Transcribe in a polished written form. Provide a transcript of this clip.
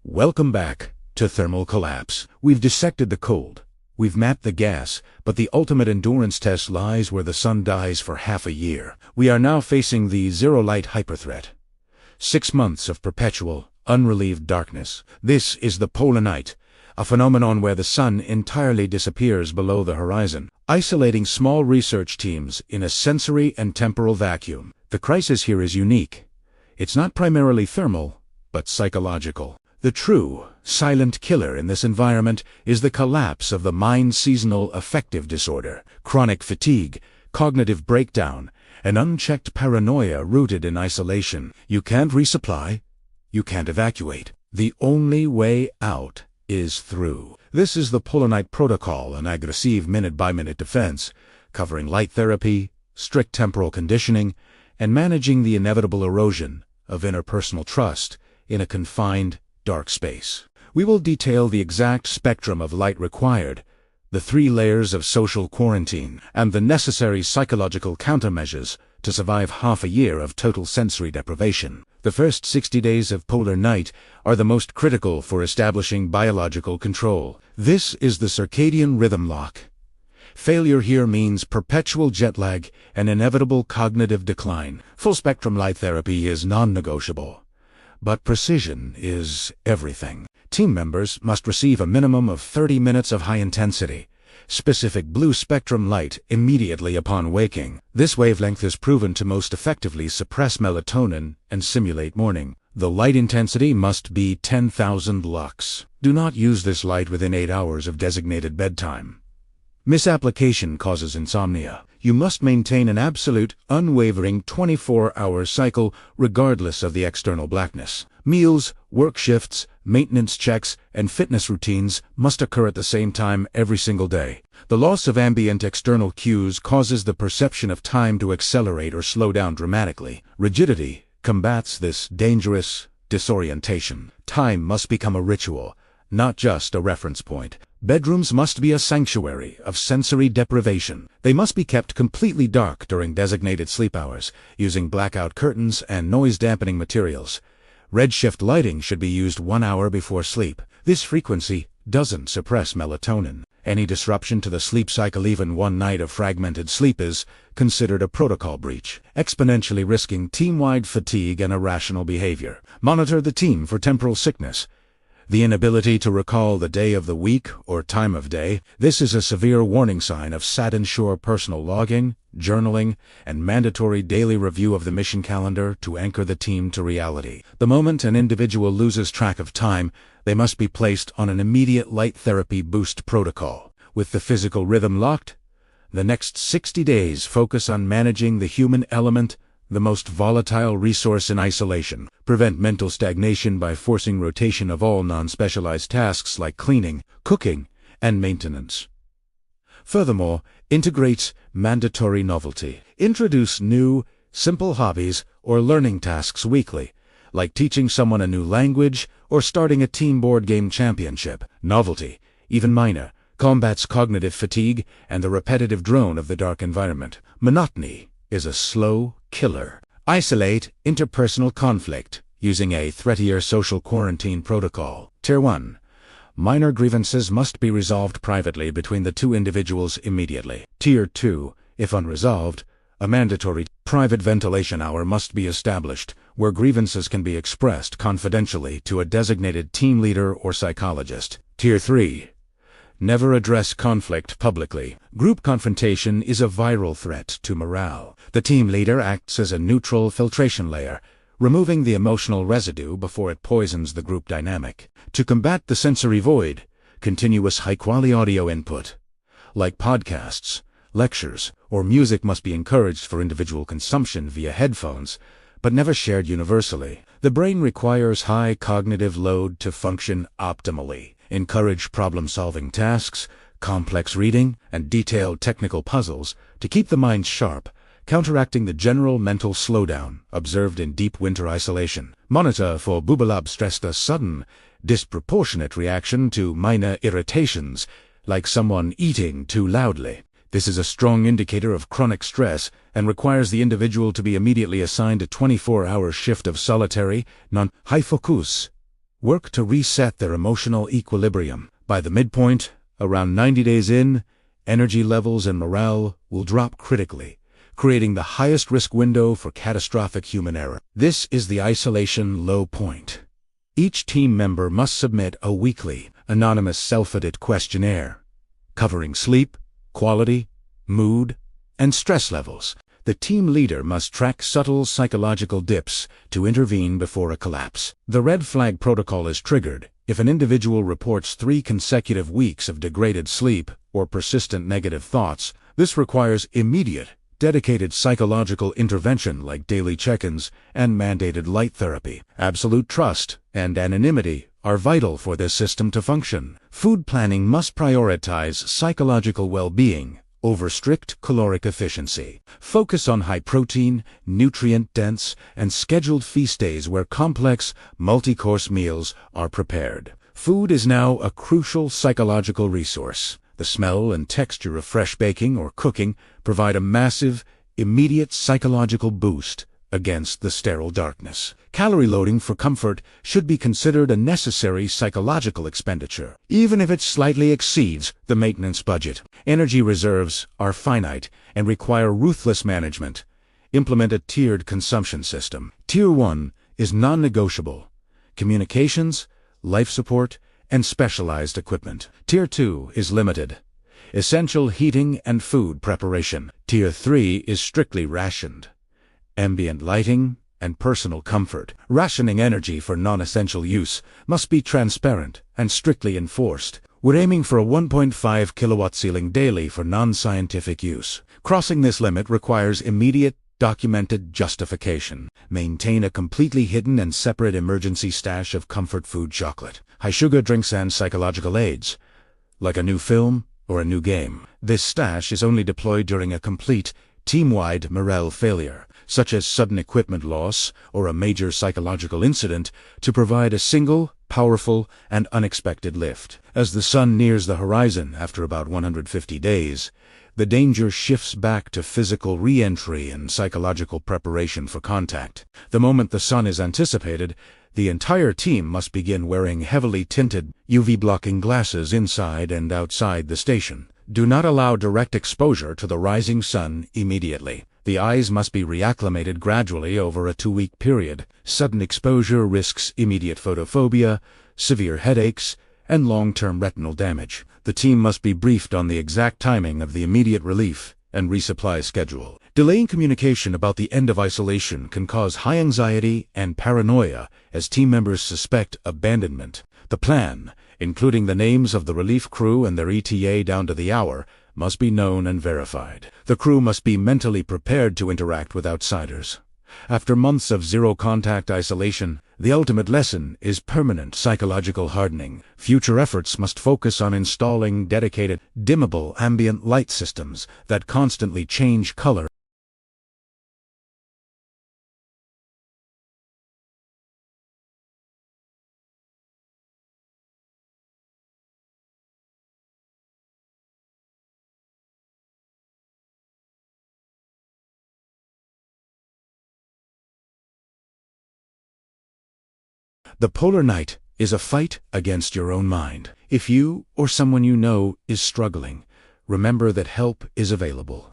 Welcome back to thermal collapse. We've dissected the cold. We've mapped the gas, but the ultimate endurance test lies where the sun dies for half a year. We are now facing the zero-light hyperthreat. 6 months of perpetual, unrelieved darkness. This is the polar night, a phenomenon where the sun entirely disappears below the horizon, isolating small research teams in a sensory and temporal vacuum. The crisis here is unique. It's not primarily thermal, but psychological. The true, silent killer in this environment is the collapse of the mind's seasonal affective disorder, chronic fatigue, cognitive breakdown, and unchecked paranoia rooted in isolation. You can't resupply, you can't evacuate. The only way out is through. This is the Polar Night Protocol, an aggressive minute-by-minute defense, covering light therapy, strict temporal conditioning, and managing the inevitable erosion of interpersonal trust in a confined, dark space. We will detail the exact spectrum of light required, the 3 layers of social quarantine, and the necessary psychological countermeasures to survive half a year of total sensory deprivation. The first 60 days of polar night are the most critical for establishing biological control. This is the circadian rhythm lock. Failure here means perpetual jet lag and inevitable cognitive decline. Full-spectrum light therapy is non-negotiable, but precision is everything. Team members must receive a minimum of 30 minutes of high-intensity, specific blue-spectrum light immediately upon waking. This wavelength is proven to most effectively suppress melatonin and simulate morning. The light intensity must be 10,000 lux. Do not use this light within 8 hours of designated bedtime. Misapplication causes insomnia. You must maintain an absolute, unwavering 24-hour cycle regardless of the external blackness. Meals, work shifts, maintenance checks, and fitness routines must occur at the same time every single day. The loss of ambient external cues causes the perception of time to accelerate or slow down dramatically. Rigidity combats this dangerous disorientation. Time must become a ritual, not just a reference point. Bedrooms must be a sanctuary of sensory deprivation. They must be kept completely dark during designated sleep hours, using blackout curtains and noise-dampening materials. Redshift lighting should be used 1 hour before sleep. This frequency doesn't suppress melatonin. Any disruption to the sleep cycle, even one night of fragmented sleep, is considered a protocol breach, exponentially risking team-wide fatigue and irrational behavior. Monitor the team for temporal sickness. The inability to recall the day of the week or time of day. This is a severe warning sign of ensure personal logging, journaling, and mandatory daily review of the mission calendar to anchor the team to reality. The moment an individual loses track of time, they must be placed on an immediate light therapy boost protocol. With the physical rhythm locked, the next 60 days focus on managing the human element, the most volatile resource in isolation. Prevent mental stagnation by forcing rotation of all non-specialized tasks like cleaning, cooking, and maintenance. Furthermore, integrate mandatory novelty. Introduce new, simple hobbies or learning tasks weekly, like teaching someone a new language or starting a team board game championship. Novelty, even minor, combats cognitive fatigue and the repetitive drone of the dark environment. Monotony is a slow killer. Isolate interpersonal conflict using a threatier social quarantine protocol. Tier 1. Minor grievances must be resolved privately between the 2 individuals immediately. Tier 2. If unresolved, a mandatory private ventilation hour must be established, where grievances can be expressed confidentially to a designated team leader or psychologist. Tier 3. Never address conflict publicly. Group confrontation is a viral threat to morale. The team leader acts as a neutral filtration layer, removing the emotional residue before it poisons the group dynamic. To combat the sensory void, continuous high-quality audio input, like podcasts, lectures, or music, must be encouraged for individual consumption via headphones, but never shared universally. The brain requires high cognitive load to function optimally. Encourage problem-solving tasks, complex reading, and detailed technical puzzles to keep the mind sharp, counteracting the general mental slowdown observed in deep winter isolation. Monitor for bubalab stress, the sudden, disproportionate reaction to minor irritations, like someone eating too loudly. This is a strong indicator of chronic stress and requires the individual to be immediately assigned a 24-hour shift of solitary, non-high focus work to reset their emotional equilibrium. By the midpoint, around 90 days in, energy levels and morale will drop critically, creating the highest risk window for catastrophic human error. This is the isolation low point. Each team member must submit a weekly, anonymous self-audit questionnaire, covering sleep, quality, mood, and stress levels. The team leader must track subtle psychological dips to intervene before a collapse. The red flag protocol is triggered if an individual reports 3 consecutive weeks of degraded sleep or persistent negative thoughts. This requires immediate, dedicated psychological intervention like daily check-ins and mandated light therapy. Absolute trust and anonymity are vital for this system to function. Food planning must prioritize psychological well-being over strict caloric efficiency. Focus on high-protein, nutrient-dense, and scheduled feast days where complex, multi-course meals are prepared. Food is now a crucial psychological resource. The smell and texture of fresh baking or cooking provide a massive, immediate psychological boost against the sterile darkness. Calorie loading for comfort should be considered a necessary psychological expenditure, even if it slightly exceeds the maintenance budget. Energy reserves are finite and require ruthless management. Implement a tiered consumption system. Tier 1 is non-negotiable: communications, life support, and specialized equipment. Tier 2 is limited: essential heating and food preparation. Tier 3 is strictly rationed: ambient lighting and personal comfort. Rationing energy for non-essential use must be transparent and strictly enforced. We're aiming for a 1.5 kilowatt ceiling daily for non-scientific use. Crossing this limit requires immediate, documented justification. Maintain a completely hidden and separate emergency stash of comfort food chocolate, high-sugar drinks, and psychological aids, like a new film or a new game. This stash is only deployed during a complete, team-wide morale failure, such as sudden equipment loss or a major psychological incident, to provide a single, powerful, and unexpected lift. As the sun nears the horizon after about 150 days, the danger shifts back to physical re-entry and psychological preparation for contact. The moment the sun is anticipated, the entire team must begin wearing heavily tinted, UV-blocking glasses inside and outside the station. Do not allow direct exposure to the rising sun immediately. The eyes must be reacclimated gradually over a 2-week period. Sudden exposure risks immediate photophobia, severe headaches, and long-term retinal damage. The team must be briefed on the exact timing of the immediate relief and resupply schedule. Delaying communication about the end of isolation can cause high anxiety and paranoia as team members suspect abandonment. The plan, including the names of the relief crew and their ETA down to the hour, must be known and verified. The crew must be mentally prepared to interact with outsiders. After months of zero-contact isolation, the ultimate lesson is permanent psychological hardening. Future efforts must focus on installing dedicated, dimmable ambient light systems that constantly change color. The polar night is a fight against your own mind. If you or someone you know is struggling, remember that help is available.